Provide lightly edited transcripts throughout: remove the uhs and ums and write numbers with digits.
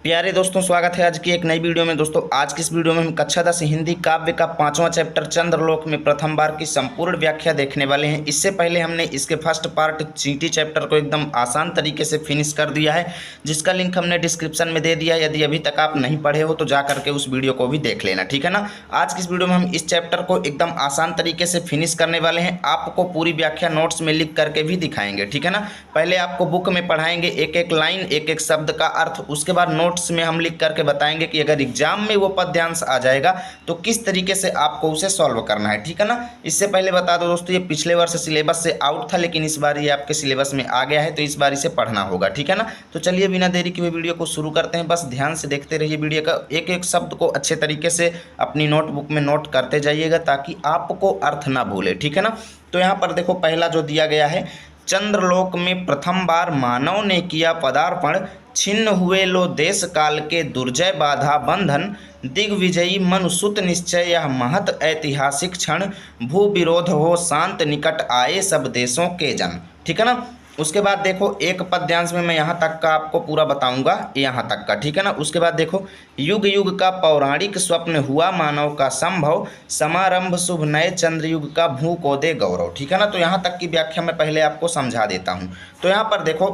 प्यारे दोस्तों, स्वागत है आज की एक नई वीडियो में। दोस्तों, आज की इस वीडियो में हम कक्षा 10 हिंदी काव्य का 5वां चैप्टर चंद्रलोक में प्रथम बार की संपूर्ण व्याख्या देखने वाले हैं। इससे पहले हमने इसके फर्स्ट पार्ट चींटी चैप्टर को एकदम आसान तरीके से फिनिश कर दिया है, जिसका लिंक हमने डिस्क्रिप्शन में दे दिया है। यदि अभी तक आप नहीं पढ़े हो तो जा करके उस वीडियो को भी देख लेना, ठीक है ना। आज की इस वीडियो में हम इस चैप्टर को एकदम आसान तरीके से फिनिश करने वाले हैं। आपको पूरी व्याख्या नोट्स में लिख करके भी दिखाएंगे, ठीक है ना। पहले आपको बुक में पढ़ाएंगे एक एक लाइन, एक एक शब्द का अर्थ, उसके बाद नोट्स में हम लिख करके बताएंगे कि अगर एग्जाम में वो पद्यांश आ जाएगा तो किस तरीके से आपको उसे सॉल्व करना है, ठीक है ना। इससे पहले बता दो दोस्तों, ये पिछले वर्ष सिलेबस से आउट था, लेकिन इस बार ये आपके सिलेबस में आ गया है, तो इस बार इसे पढ़ना होगा, ठीक है ना। तो चलिए बिना देरी के वीडियो को शुरू करते हैं। बस ध्यान से देखते रहिए वीडियो का, एक एक शब्द को अच्छे तरीके से अपनी नोटबुक में नोट करते जाइएगा ताकि आपको अर्थ ना भूले, ठीक है ना। तो यहाँ पर देखो, पहला जो दिया गया है, चंद्रलोक में प्रथम बार मानव ने किया पदार्पण, छिन्न हुए लो देश काल के दुर्जय बाधा बंधन, दिग्विजयी मनुसुत निश्चय यह महत ऐतिहासिक क्षण, भू विरोध हो शांत निकट आए सब देशों के जन, ठीक है ना। उसके बाद देखो, एक पद्यांश में मैं यहाँ तक का आपको पूरा बताऊंगा, यहाँ तक का, ठीक है ना। उसके बाद देखो, युग युग का पौराणिक स्वप्न हुआ मानव का संभव, समारंभ शुभ नए चंद्रयुग का भू को दे गौरव, ठीक है ना। तो यहाँ तक की व्याख्या मैं पहले आपको समझा देता हूँ। तो यहाँ पर देखो,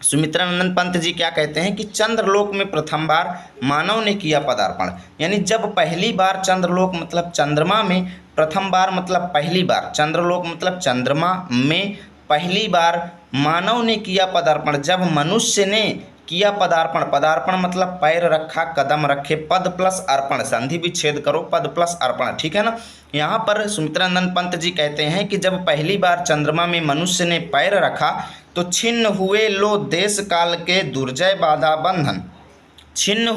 सुमित्रानंद पंत जी क्या कहते हैं कि चंद्रलोक में प्रथम बार मानव ने किया पदार्पण, यानी जब पहली बार चंद्रलोक मतलब चंद्रमा में, प्रथम बार मतलब पहली बार, चंद्रलोक मतलब चंद्रमा में पहली बार मानव ने किया पदार्पण, जब मनुष्य ने किया पदार्पण, पदार्पण मतलब पैर रखा, कदम रखे, पद प्लस अर्पण, संधि विच्छेद करो, पद प्लस अर्पण, ठीक है ना। यहाँ पर सुमित्रानंद पंत जी कहते हैं कि जब पहली बार चंद्रमा में मनुष्य ने पैर रखा तो छिन्न हुए लो देश काल के दुर्जय बाधा बंधन। छिन्न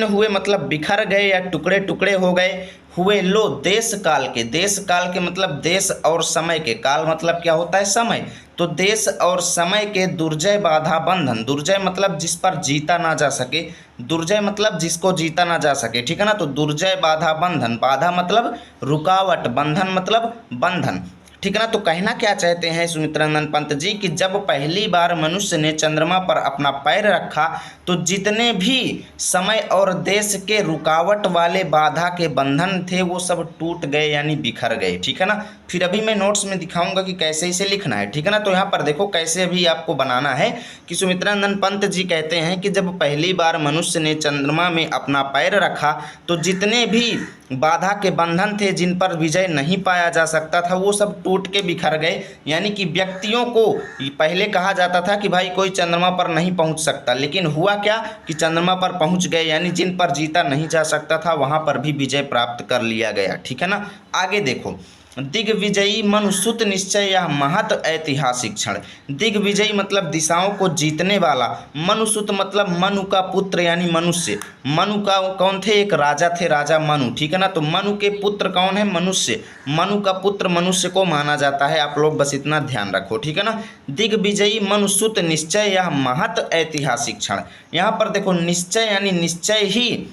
हुए मतलब बिखर गए या टुकड़े टुकड़े हो गए, हुए लो देश काल के मतलब देश और समय के, काल मतलब क्या होता है, समय। तो देश और समय के दुर्जय बाधा बंधन, दुर्जय मतलब जिस पर जीता ना जा सके, दुर्जय मतलब जिसको जीता ना जा सके, ठीक है ना। तो दुर्जय बाधा बंधन, बाधा मतलब रुकावट, बंधन मतलब बंधन, ठीक है ना। तो कहना क्या चाहते हैं सुमित्रानंद पंत जी कि जब पहली बार मनुष्य ने चंद्रमा पर अपना पैर रखा तो जितने भी समय और देश के रुकावट वाले बाधा के बंधन थे वो सब टूट गए, यानी बिखर गए, ठीक है ना। फिर अभी मैं नोट्स में दिखाऊंगा कि कैसे इसे लिखना है, ठीक है ना। तो यहाँ पर देखो कैसे अभी आपको बनाना है कि सुमित्रानंद पंत जी कहते हैं कि जब पहली बार मनुष्य ने चंद्रमा में अपना पैर रखा तो जितने भी बाधा के बंधन थे, जिन पर विजय नहीं पाया जा सकता था, वो सब टूट के बिखर गए। यानी कि व्यक्तियों को पहले कहा जाता था कि भाई कोई चंद्रमा पर नहीं पहुंच सकता, लेकिन हुआ क्या कि चंद्रमा पर पहुंच गए, यानी जिन पर जीता नहीं जा सकता था वहां पर भी विजय प्राप्त कर लिया गया, ठीक है ना। आगे देखो, दिग्विजयी मनुसुत निश्चय यह महत ऐतिहासिक क्षण। दिग्विजयी मतलब दिशाओं को जीतने वाला, मनुसुत मतलब मनु का पुत्र यानी मनुष्य। मनु का कौन थे, एक राजा थे, राजा मनु, ठीक है ना। तो मनु के पुत्र कौन है, मनुष्य। मनु का पुत्र मनुष्य को माना जाता है, आप लोग बस इतना ध्यान रखो, ठीक है ना। दिग्विजयी मनुसुत निश्चय यह महत ऐतिहासिक क्षण। यहाँ पर देखो, निश्चय यानी निश्चय ही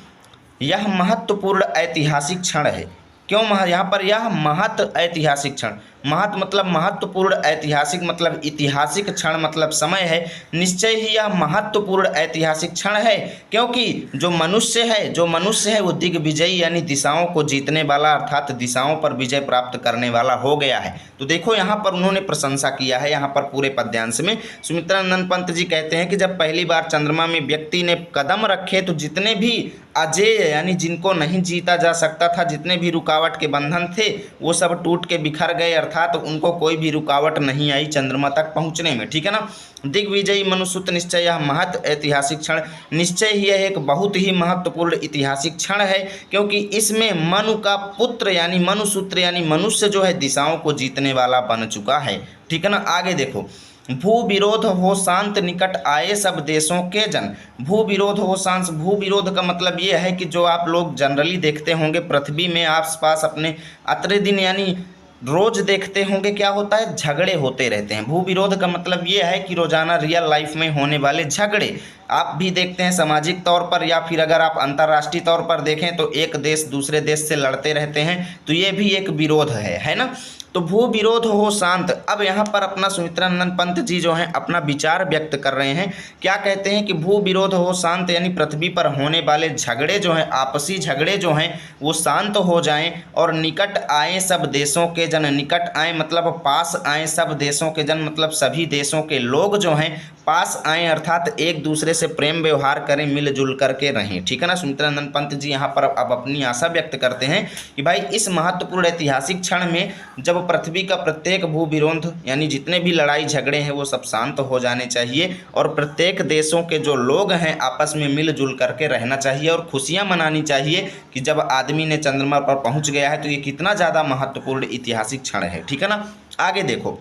यह महत्वपूर्ण ऐतिहासिक क्षण है। क्यों यहाँ पर यह महत ऐतिहासिक क्षण, महत मतलब महत्वपूर्ण, ऐतिहासिक मतलब ऐतिहासिक, क्षण मतलब समय है। निश्चय ही यह महत्वपूर्ण ऐतिहासिक क्षण है, क्योंकि जो मनुष्य है वो दिग्विजयी यानी दिशाओं को जीतने वाला, अर्थात दिशाओं पर विजय प्राप्त करने वाला हो गया है। तो देखो यहाँ पर उन्होंने प्रशंसा किया है, यहाँ पर पूरे पद्यांश में सुमित्रानंद पंत जी कहते हैं कि जब पहली बार चंद्रमा में व्यक्ति ने कदम रखे तो जितने भी अजेय यानी जिनको नहीं जीता जा सकता था, जितने भी रुकावट के बंधन थे वो सब टूट के बिखर गए, अर्थात उनको कोई भी रुकावट नहीं आई चंद्रमा तक पहुंचने में, ठीक है ना। दिग्विजयी मनुसुत निश्चय यह महत ऐतिहासिक क्षण, निश्चय ही यह एक बहुत ही महत्वपूर्ण ऐतिहासिक क्षण है, क्योंकि इसमें मनु का पुत्र यानी मनुसूत्र यानी मनुष्य जो है दिशाओं को जीतने वाला बन चुका है, ठीक है ना। आगे देखो, भू विरोध हो शांत निकट आए सब देशों के जन। भू विरोध हो शांत, भू विरोध का मतलब ये है कि जो आप लोग जनरली देखते होंगे पृथ्वी में आसपास अपने अतरे दिन यानी रोज देखते होंगे, क्या होता है, झगड़े होते रहते हैं। भू विरोध का मतलब ये है कि रोजाना रियल लाइफ में होने वाले झगड़े आप भी देखते हैं सामाजिक तौर पर, या फिर अगर आप अंतर्राष्ट्रीय तौर पर देखें तो एक देश दूसरे देश से लड़ते रहते हैं, तो ये भी एक विरोध है ना। तो भू विरोध हो शांत। अब यहाँ पर अपना सुमित्रानंद पंत जी जो हैं अपना विचार व्यक्त कर रहे हैं। क्या कहते हैं कि भू विरोध हो शांत, यानी पृथ्वी पर होने वाले झगड़े जो हैं, आपसी झगड़े जो हैं वो शांत हो जाएं और निकट आए सब देशों के जन। निकट आए मतलब पास आए, सब देशों के जन मतलब सभी देशों के लोग जो हैं पास आए, अर्थात एक दूसरे से प्रेम व्यवहार करें, मिलजुल करके रहें। ठीक है ना। सुमित्रानंद पंत जी यहाँ पर अब अपनी आशा व्यक्त करते हैं कि भाई इस महत्वपूर्ण ऐतिहासिक क्षण में जब पृथ्वी का प्रत्येक भू विरोध यानी जितने भी लड़ाई झगड़े हैं वो सब शांत हो जाने चाहिए और प्रत्येक देशों के जो लोग हैं आपस में मिलजुल करके रहना चाहिए और खुशियाँ मनानी चाहिए कि जब आदमी ने चंद्रमा पर पहुँच गया है। तो ये कितना ज़्यादा महत्वपूर्ण ऐतिहासिक क्षण है। ठीक है ना। आगे देखो,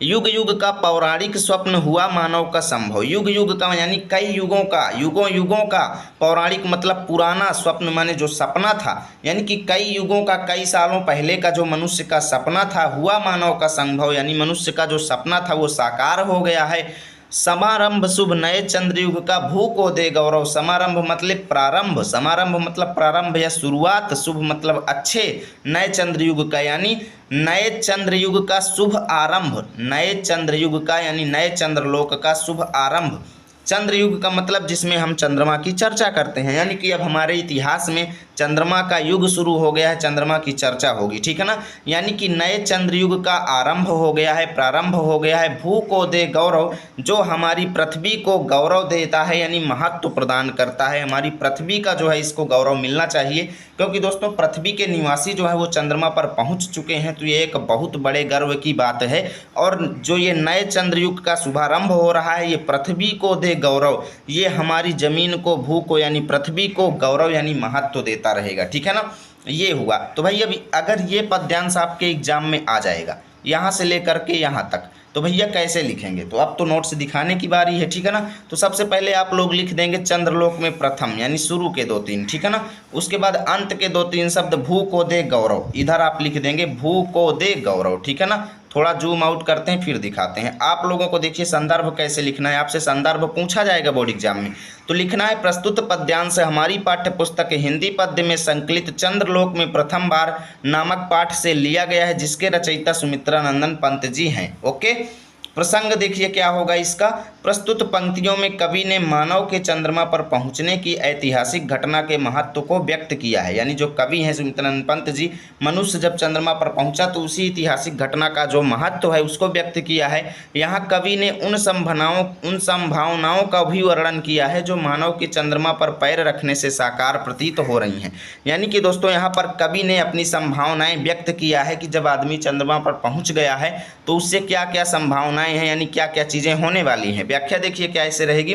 युग युग का पौराणिक स्वप्न हुआ मानव का संभव। युग युग का यानी कई युगों का, युगों युगों का, पौराणिक मतलब पुराना, स्वप्न माने जो सपना था, यानी कि कई युगों का, कई सालों पहले का जो मनुष्य का सपना था, हुआ मानव का संभव, यानी मनुष्य का जो सपना था वो साकार हो गया है। समारंभ शुभ नए चंद्रयुग का, भू को दे गौरव। समारंभ मतलब प्रारंभ, समारंभ मतलब प्रारंभ या शुरुआत, शुभ मतलब अच्छे, नए चंद्रयुग का यानी नए चंद्रयुग का शुभ आरंभ, नए चंद्रयुग का यानी नए चंद्रलोक का शुभ आरंभ। चंद्रयुग का मतलब जिसमें हम चंद्रमा की चर्चा करते हैं, यानी कि अब हमारे इतिहास में चंद्रमा का युग शुरू हो गया है, चंद्रमा की चर्चा होगी। ठीक है ना। यानी कि नए चंद्रयुग का आरंभ हो गया है, प्रारंभ हो गया है। भू को दे गौरव, जो हमारी पृथ्वी को गौरव देता है यानी महत्व प्रदान करता है। हमारी पृथ्वी का जो है इसको गौरव मिलना चाहिए, क्योंकि दोस्तों पृथ्वी के निवासी जो है वो चंद्रमा पर पहुंच चुके हैं। तो ये एक बहुत बड़े गर्व की बात है। और जो ये नए चंद्रयुग का शुभारंभ हो रहा है, ये पृथ्वी को दे गौरव, ये हमारी जमीन को, भू को यानी पृथ्वी को गौरव यानी महत्व देता रहेगा। ठीक है ना। ये हुआ। तो भाई अभी अगर ये पद्यांश आपके एग्जाम में आ जाएगा यहाँ से लेकर के यहाँ तक, तो भैया कैसे लिखेंगे? तो अब तो नोट्स दिखाने की बारी है। ठीक है ना। तो सबसे पहले आप लोग लिख देंगे चंद्रलोक में प्रथम, यानी शुरू के 2-3। ठीक है ना। उसके बाद अंत के 2-3 शब्द, भू को दे गौरव, इधर आप लिख देंगे भू को दे गौरव। ठीक है ना। थोड़ा जूम आउट करते हैं फिर दिखाते हैं आप लोगों को। देखिए संदर्भ कैसे लिखना है, आपसे संदर्भ पूछा जाएगा बोर्ड एग्जाम में। तो लिखना है प्रस्तुत पद्यांश हमारी पाठ्य पुस्तक हिंदी पद्य में संकलित चंद्रलोक में प्रथम बार नामक पाठ से लिया गया है, जिसके रचयिता सुमित्रानंदन पंत जी हैं। ओके। प्रसंग देखिए क्या होगा इसका। प्रस्तुत पंक्तियों में कवि ने मानव के चंद्रमा पर पहुंचने की ऐतिहासिक घटना के महत्व को व्यक्त किया है। यानी जो कवि हैं सुमित्रानंद पंत जी, मनुष्य जब चंद्रमा पर पहुंचा तो उसी ऐतिहासिक घटना का जो महत्व है उसको व्यक्त किया है। यहाँ कवि ने उन संभावनाओं का भी वर्णन किया है जो मानव के चंद्रमा पर पैर रखने से साकार प्रतीत हो रही हैं। यानी कि दोस्तों यहाँ पर कवि ने अपनी संभावनाएं व्यक्त किया है कि जब आदमी चंद्रमा पर पहुँच गया है तो उससे क्या क्या संभावनाएं हैं, यानी क्या क्या चीज़ें होने वाली हैं। व्याख्या देखिए क्या ऐसे रहेगी।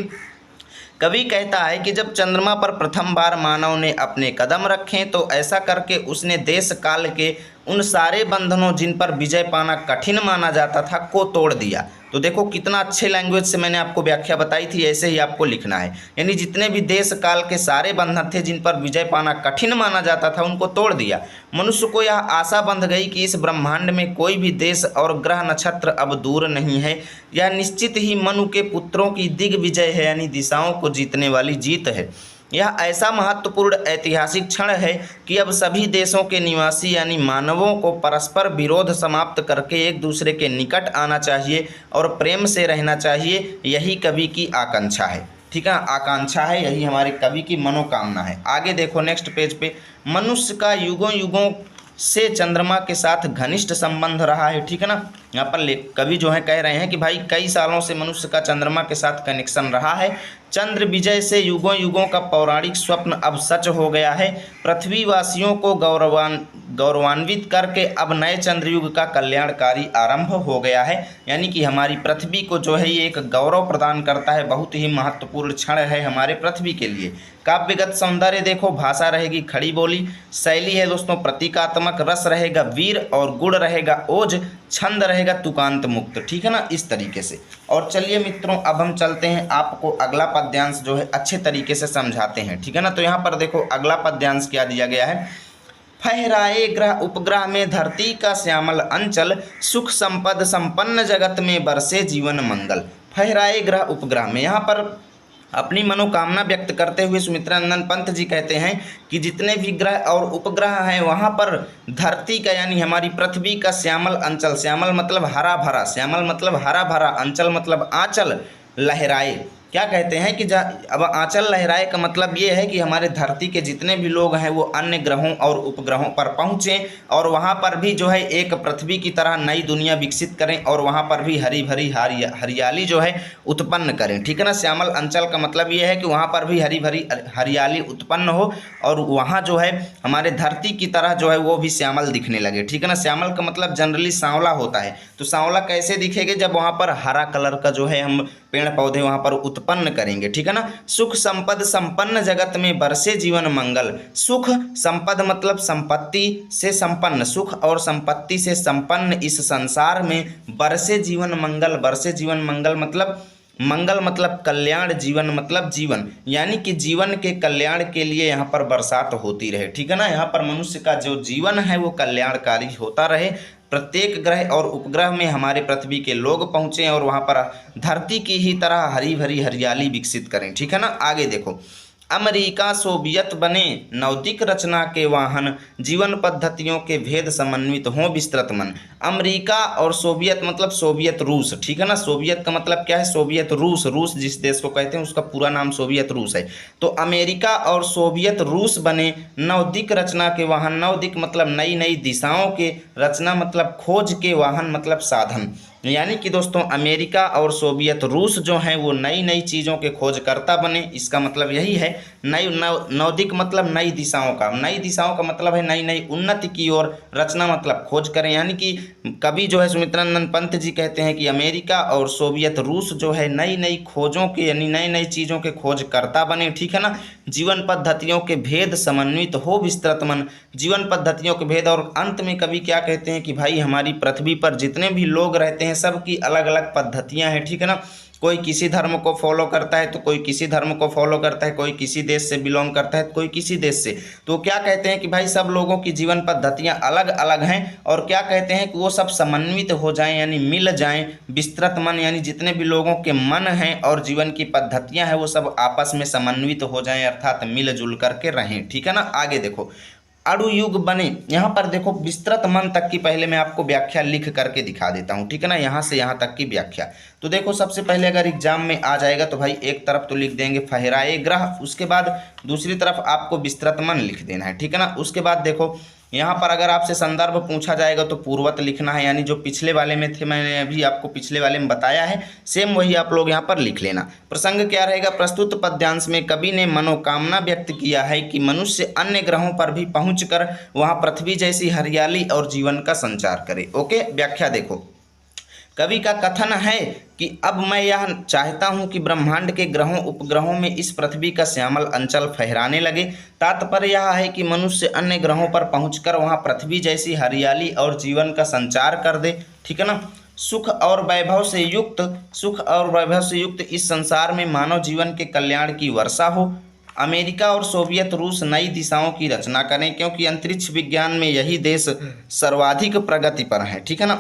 कवि कहता है कि जब चंद्रमा पर प्रथम बार मानव ने अपने कदम रखे तो ऐसा करके उसने देश काल के उन सारे बंधनों जिन पर विजय पाना कठिन माना जाता था को तोड़ दिया। तो देखो कितना अच्छे लैंग्वेज से मैंने आपको व्याख्या बताई थी, ऐसे ही आपको लिखना है। यानी जितने भी देश काल के सारे बंधन थे जिन पर विजय पाना कठिन माना जाता था उनको तोड़ दिया। मनुष्य को यह आशा बंध गई कि इस ब्रह्मांड में कोई भी देश और ग्रह नक्षत्र अब दूर नहीं है। यह निश्चित ही मनु के पुत्रों की दिग्विजय है, यानी दिशाओं को जीतने वाली जीत है। यह ऐसा महत्वपूर्ण ऐतिहासिक क्षण है कि अब सभी देशों के निवासी यानी मानवों को परस्पर विरोध समाप्त करके एक दूसरे के निकट आना चाहिए और प्रेम से रहना चाहिए। यही कवि की आकांक्षा है। ठीक है, आकांक्षा है, यही हमारे कवि की मनोकामना है। आगे देखो नेक्स्ट पेज पे, मनुष्य का युगों युगों से चंद्रमा के साथ घनिष्ठ संबंध रहा है। ठीक है ना। यहाँ पर कवि जो है कह रहे हैं कि भाई कई सालों से मनुष्य का चंद्रमा के साथ कनेक्शन रहा है। चंद्र विजय से युगों युगों का पौराणिक स्वप्न अब सच हो गया है। पृथ्वीवासियों को गौरवान्वित करके अब नए चंद्रयुग का कल्याणकारी आरंभ हो गया है। यानी कि हमारी पृथ्वी को जो है ये एक गौरव प्रदान करता है। बहुत ही महत्वपूर्ण क्षण है हमारे पृथ्वी के लिए। काव्यगत सौंदर्य देखो, भाषा रहेगी खड़ी बोली, शैली है दोस्तों प्रतीकात्मक, रस रहेगा वीर और गुण रहेगा ओज, छंद रहेगा तुकांत मुक्त। ठीक है ना, इस तरीके से। और चलिए मित्रों अब हम चलते हैं, आपको अगला पद्यांश जो है अच्छे तरीके से समझाते हैं। ठीक है ना। तो यहाँ पर देखो अगला पद्यांश क्या दिया गया है। फहराए ग्रह उपग्रह में धरती का श्यामल अंचल, सुख संपद संपन्न जगत में बरसे जीवन मंगल। फहराए ग्रह उपग्रह में यहाँ पर अपनी मनोकामना व्यक्त करते हुए सुमित्रा नंदन पंत जी कहते हैं कि जितने भी ग्रह और उपग्रह हैं वहाँ पर धरती का यानी हमारी पृथ्वी का श्यामल अंचल, श्यामल मतलब हरा भरा, श्यामल मतलब हरा भरा, अंचल मतलब आंचल लहराए। क्या कहते हैं कि अब आंचल लहराए का मतलब ये है कि हमारे धरती के जितने भी लोग हैं वो अन्य ग्रहों और उपग्रहों पर पहुँचें और वहाँ पर भी जो है एक पृथ्वी की तरह नई दुनिया विकसित करें और वहाँ पर भी हरी भरी हरियाली जो है उत्पन्न करें। ठीक है ना। श्यामल अंचल का मतलब ये है कि वहाँ पर भी हरी भरी हरियाली उत्पन्न हो और वहाँ जो है हमारे धरती की तरह जो है वो भी श्यामल दिखने लगे। ठीक है ना। श्यामल का मतलब जनरली सांवला होता है, तो सांवला कैसे दिखेगा जब वहाँ पर हरा कलर का जो है हम पेड़ पौधे वहाँ पर उत्पन्न करेंगे। ठीक है ना। सुख संपद संपन्न जगत में बरसे जीवन मंगल। सुख संपद मतलब संपत्ति से संपन्न, सुख और संपत्ति से संपन्न इस संसार में बरसे जीवन मंगल। बरसे जीवन मंगल मतलब मंगल मतलब कल्याण, जीवन मतलब जीवन, यानी कि जीवन के कल्याण के लिए यहाँ पर बरसात होती रहे। ठीक है ना। यहाँ पर मनुष्य का जो जीवन है वो कल्याणकारी होता रहे। प्रत्येक ग्रह और उपग्रह में हमारे पृथ्वी के लोग पहुँचें और वहाँ पर धरती की ही तरह हरी भरी हरियाली विकसित करें। ठीक है ना। आगे देखो, अमेरिका सोवियत बने नवदिक रचना के वाहन, जीवन पद्धतियों के भेद समन्वित हों विस्तृत मन। अमेरिका और सोवियत मतलब सोवियत रूस। ठीक है ना। सोवियत का मतलब क्या है? सोवियत रूस। रूस जिस देश को कहते हैं उसका पूरा नाम सोवियत रूस है। तो अमेरिका और सोवियत रूस बने नवदिक रचना के वाहन। नवदिक मतलब नई नई दिशाओं के, रचना मतलब खोज के, वाहन मतलब साधन। यानी कि दोस्तों अमेरिका और सोवियत रूस जो हैं वो नई नई चीज़ों के खोजकर्ता बने। इसका मतलब यही है। नई नवदिक मतलब नई दिशाओं का, नई दिशाओं का मतलब है नई नई उन्नति की ओर, रचना मतलब खोज करें। यानी कि कवि जो है सुमित्रा नंदन पंत जी कहते हैं कि अमेरिका और सोवियत रूस जो है नई नई खोजों के यानी नई नई चीज़ों के खोजकर्ता बने। ठीक है ना। जीवन पद्धतियों के भेद समन्वित हो विस्तृत मन। जीवन पद्धतियों के भेद, और अंत में कवि क्या कहते हैं कि भाई हमारी पृथ्वी पर जितने भी लोग रहते हैं सबकी अलग अलग पद्धतियां हैं। ठीक है ना। कोई किसी धर्म को फॉलो करता है तो कोई किसी धर्म को फॉलो करता है, कोई किसी देश से बिलोंग करता है तो कोई किसी देश से। तो क्या कहते हैं कि भाई सब लोगों की जीवन पद्धतियां अलग अलग हैं और क्या कहते हैं कि वो सब समन्वित हो जाएं यानी मिल जाएं। विस्तृत मन यानी जितने भी लोगों के मन हैं और जीवन की पद्धतियां हैं वो सब आपस में समन्वित हो जाएं, अर्थात मिलजुल करके रहें। ठीक है ना। आगे देखो, अणु युग बने। यहाँ पर देखो विस्तृत मन तक की पहले मैं आपको व्याख्या लिख करके दिखा देता हूँ। ठीक है ना। यहाँ से यहाँ तक की व्याख्या तो देखो, सबसे पहले अगर एग्जाम में आ जाएगा तो भाई एक तरफ तो लिख देंगे फहराए ग्रह, उसके बाद दूसरी तरफ आपको विस्तृत मन लिख देना है। ठीक है ना। उसके बाद देखो यहाँ पर अगर आपसे संदर्भ पूछा जाएगा तो पूर्वत लिखना है, यानी जो पिछले वाले में थे, मैंने अभी आपको पिछले वाले में बताया है, सेम वही आप लोग यहाँ पर लिख लेना। प्रसंग क्या रहेगा? प्रस्तुत पद्यांश में कवि ने मनोकामना व्यक्त किया है कि मनुष्य अन्य ग्रहों पर भी पहुंचकर वहां पृथ्वी जैसी हरियाली और जीवन का संचार करे। ओके, व्याख्या देखो। कवि का कथन है कि अब मैं यह चाहता हूं कि ब्रह्मांड के ग्रहों उपग्रहों में इस पृथ्वी का श्यामल अंचल फहराने लगे। तात्पर्य यह है कि मनुष्य अन्य ग्रहों पर पहुंचकर वहां पृथ्वी जैसी हरियाली और जीवन का संचार कर दे। ठीक है ना। सुख और वैभव से युक्त इस संसार में मानव जीवन के कल्याण की वर्षा हो। अमेरिका और सोवियत रूस नई दिशाओं की रचना करें, क्योंकि अंतरिक्ष विज्ञान में यही देश सर्वाधिक प्रगति पर है। ठीक है ना।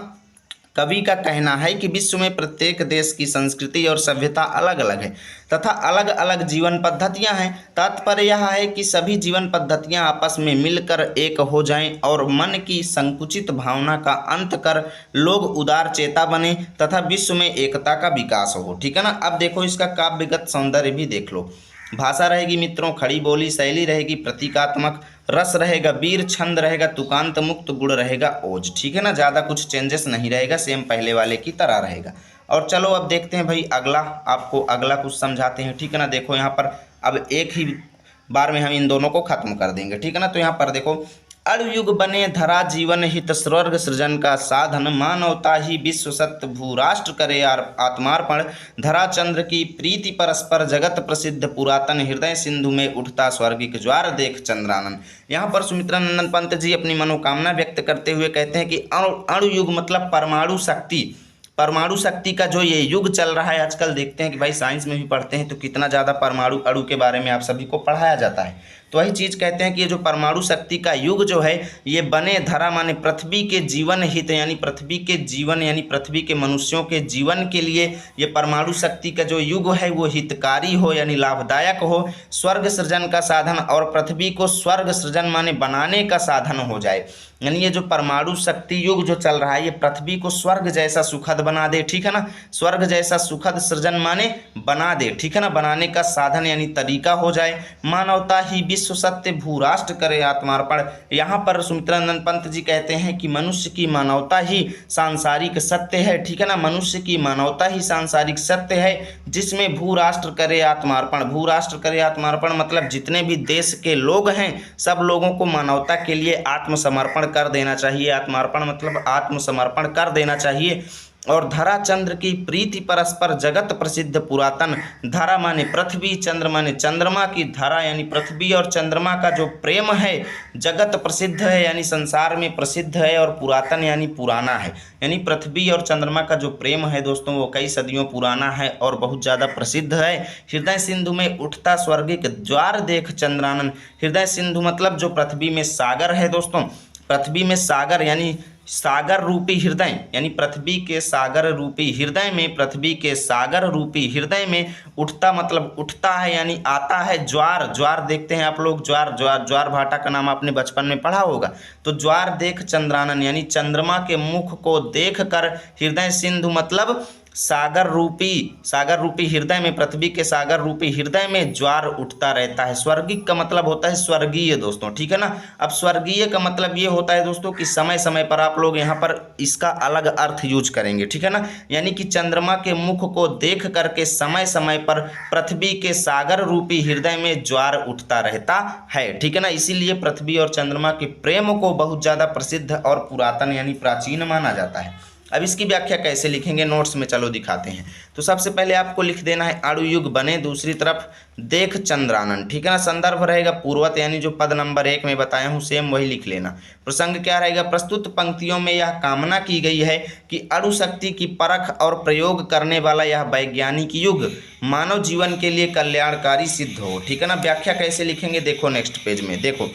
कवि का कहना है कि विश्व में प्रत्येक देश की संस्कृति और सभ्यता अलग अलग है तथा अलग अलग जीवन पद्धतियां हैं। तात्पर्य यह है कि सभी जीवन पद्धतियां आपस में मिलकर एक हो जाएं और मन की संकुचित भावना का अंत कर लोग उदार चेता बने तथा विश्व में एकता का विकास हो। ठीक है ना। अब देखो इसका काव्यगत सौंदर्य भी देख लो। भाषा रहेगी मित्रों खड़ी बोली, शैली रहेगी प्रतीकात्मक, रस रहेगा वीर, छंद रहेगा तुकांत मुक्त, गुण रहेगा ओज। ठीक है ना। ज़्यादा कुछ चेंजेस नहीं रहेगा, सेम पहले वाले की तरह रहेगा। और चलो अब देखते हैं भाई अगला, आपको अगला कुछ समझाते हैं। ठीक है ना। देखो यहाँ पर अब एक ही बार में हम इन दोनों को खत्म कर देंगे। ठीक है ना। तो यहाँ पर देखो, अणुयुग बने धरा जीवन हित स्वर्ग सृजन का साधन, मानवता ही विश्व सत्य भूराष्ट्र करे आत्मार्पण, धरा चंद्र की प्रीति परस्पर जगत प्रसिद्ध, पुरातन हृदय सिंधु में उठता स्वर्गिक ज्वार देख चंद्रानन। यहाँ पर सुमित्रा नंदन पंत जी अपनी मनोकामना व्यक्त करते हुए कहते हैं कि अणुयुग मतलब परमाणु शक्ति, परमाणु शक्ति का जो ये युग चल रहा है आजकल, देखते हैं कि भाई साइंस में भी पढ़ते हैं तो कितना ज़्यादा परमाणु अणु के बारे में आप सभी को पढ़ाया जाता है। तो वही चीज़ कहते हैं कि ये जो परमाणु शक्ति का युग जो है ये बने धरा माने पृथ्वी के जीवन हित यानी पृथ्वी के जीवन यानी पृथ्वी के मनुष्यों के जीवन के लिए ये परमाणु शक्ति का जो युग है वो हितकारी हो यानी लाभदायक हो, स्वर्ग सृजन का साधन और पृथ्वी को स्वर्ग सृजन माने बनाने का साधन हो जाए। यानी ये जो परमाणु शक्ति युग जो चल रहा है ये पृथ्वी को स्वर्ग जैसा सुखद बना दे, ठीक है ना, स्वर्ग जैसा सुखद सृजन माने बना दे, ठीक है ना, बनाने का साधन यानी तरीका हो जाए। मानवता ही विश्व सत्य भू राष्ट्र करे आत्मार्पण। यहाँ पर सुमित्रानंद पंत जी कहते हैं कि मनुष्य की मानवता ही सांसारिक सत्य है, ठीक है ना, मनुष्य की मानवता ही सांसारिक सत्य है जिसमें भू राष्ट्र करे आत्मार्पण। भू राष्ट्र करे आत्मार्पण मतलब जितने भी देश के लोग हैं सब लोगों को मानवता के लिए आत्मसमर्पण कर देना चाहिए। आत्मार्पण मतलब आत्मसमर्पण कर देना चाहिए। और धरा चंद्र की प्रीति परस्पर जगत प्रसिद्ध पुरातन। धरा माने पृथ्वी, चंद्र माने चंद्रमा की धरा यानी पृथ्वी और चंद्रमा का जो प्रेम है जगत प्रसिद्ध है यानी संसार में प्रसिद्ध है, और पुरातन यानी पुराना है। यानी पृथ्वी और चंद्रमा का जो प्रेम है दोस्तों वो कई सदियों पुराना है और बहुत ज़्यादा प्रसिद्ध है। हृदय सिंधु में उठता स्वर्गिक ज्वार देख चंद्रानन। हृदय सिंधु मतलब जो पृथ्वी में सागर है दोस्तों, पृथ्वी में सागर यानी सागर रूपी हृदय यानी पृथ्वी के सागर रूपी हृदय में, पृथ्वी के सागर रूपी हृदय में उठता मतलब उठता है यानी आता है ज्वार। ज्वार देखते हैं आप लोग, ज्वार भाटा का नाम आपने बचपन में पढ़ा होगा। तो ज्वार देख चंद्रानन यानी चंद्रमा के मुख को देख कर हृदय सिंधु मतलब सागर रूपी हृदय में, पृथ्वी के सागर रूपी हृदय में ज्वार उठता रहता है। स्वर्गिक का मतलब होता है स्वर्गीय दोस्तों, ठीक है ना। अब स्वर्गीय का मतलब ये होता है दोस्तों कि समय समय पर आप लोग यहाँ पर इसका अलग अर्थ यूज करेंगे, ठीक है ना। यानी कि चंद्रमा के मुख को देख करके समय समय पर पृथ्वी के सागर रूपी हृदय में ज्वार उठता रहता है, ठीक है ना। इसीलिए पृथ्वी और चंद्रमा के प्रेम को बहुत ज़्यादा प्रसिद्ध और पुरातन यानी प्राचीन माना जाता है। अब इसकी व्याख्या कैसे लिखेंगे नोट्स में चलो दिखाते हैं। तो सबसे पहले आपको लिख देना है अणु युग बने, दूसरी तरफ देख चंद्रानन, ठीक है ना। संदर्भ रहेगा पूर्वत यानी जो पद नंबर 1 में बताया हूँ सेम वही लिख लेना। प्रसंग क्या रहेगा, प्रस्तुत पंक्तियों में यह कामना की गई है कि अणु शक्ति की परख और प्रयोग करने वाला यह वैज्ञानिक युग मानव जीवन के लिए कल्याणकारी सिद्ध हो, ठीक है ना। व्याख्या कैसे लिखेंगे देखो नेक्स्ट पेज में। देखो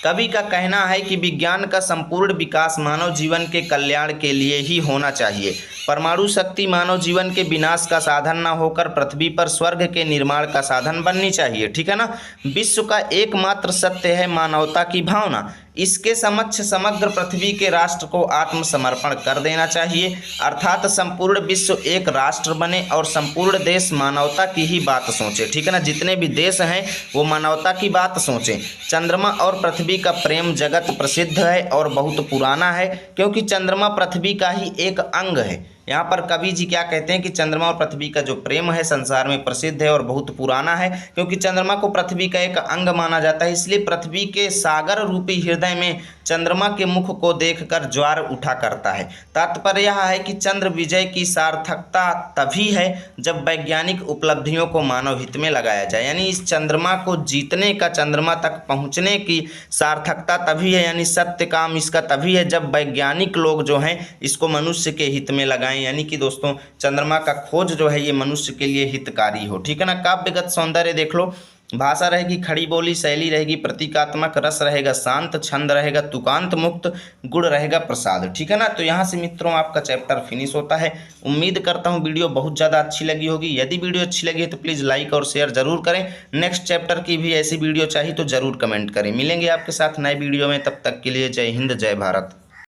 कवि का कहना है कि विज्ञान का संपूर्ण विकास मानव जीवन के कल्याण के लिए ही होना चाहिए। परमाणु शक्ति मानव जीवन के विनाश का साधन न होकर पृथ्वी पर स्वर्ग के निर्माण का साधन बननी चाहिए, ठीक है ना। विश्व का एकमात्र सत्य है मानवता की भावना। इसके समक्ष समग्र पृथ्वी के राष्ट्र को आत्मसमर्पण कर देना चाहिए, अर्थात संपूर्ण विश्व एक राष्ट्र बने और संपूर्ण देश मानवता की ही बात सोचे, ठीक है ना। जितने भी देश हैं वो मानवता की बात सोचें। चंद्रमा और पृथ्वी का प्रेम जगत प्रसिद्ध है और बहुत पुराना है, क्योंकि चंद्रमा पृथ्वी का ही एक अंग है। यहाँ पर कवि जी क्या कहते हैं कि चंद्रमा और पृथ्वी का जो प्रेम है संसार में प्रसिद्ध है और बहुत पुराना है, क्योंकि चंद्रमा को पृथ्वी का एक अंग माना जाता है। इसलिए पृथ्वी के सागर रूपी हृदय में चंद्रमा के मुख को देखकर ज्वार उठा करता है। तात्पर्य यह है कि चंद्र विजय की सार्थकता तभी है जब वैज्ञानिक उपलब्धियों को मानव हित में लगाया जाए। यानी इस चंद्रमा को जीतने का, चंद्रमा तक पहुँचने की सार्थकता तभी है, यानी सत्य काम इसका तभी है जब वैज्ञानिक लोग जो हैं इसको मनुष्य के हित में लगाएं। यानी कि दोस्तों चंद्रमा का खोज जो है ये मनुष्य के लिए हितकारी हो, ठीक है ना। काव्यगत सौंदर्य देख लो, भाषा रहेगी खड़ी बोली, शैली रहेगी प्रतीकात्मक, रस रहेगा शांत, छंद रहेगा तुकांत मुक्त, गुण रहेगा प्रसाद, ठीक है ना। तो यहाँ से मित्रों आपका चैप्टर फिनिश होता है। उम्मीद करता हूँ वीडियो बहुत ज़्यादा अच्छी लगी होगी। यदि वीडियो अच्छी लगी है तो प्लीज़ लाइक और शेयर जरूर करें। नेक्स्ट चैप्टर की भी ऐसी वीडियो चाहिए तो जरूर कमेंट करें। मिलेंगे आपके साथ नए वीडियो में, तब तक के लिए जय हिंद जय भारत।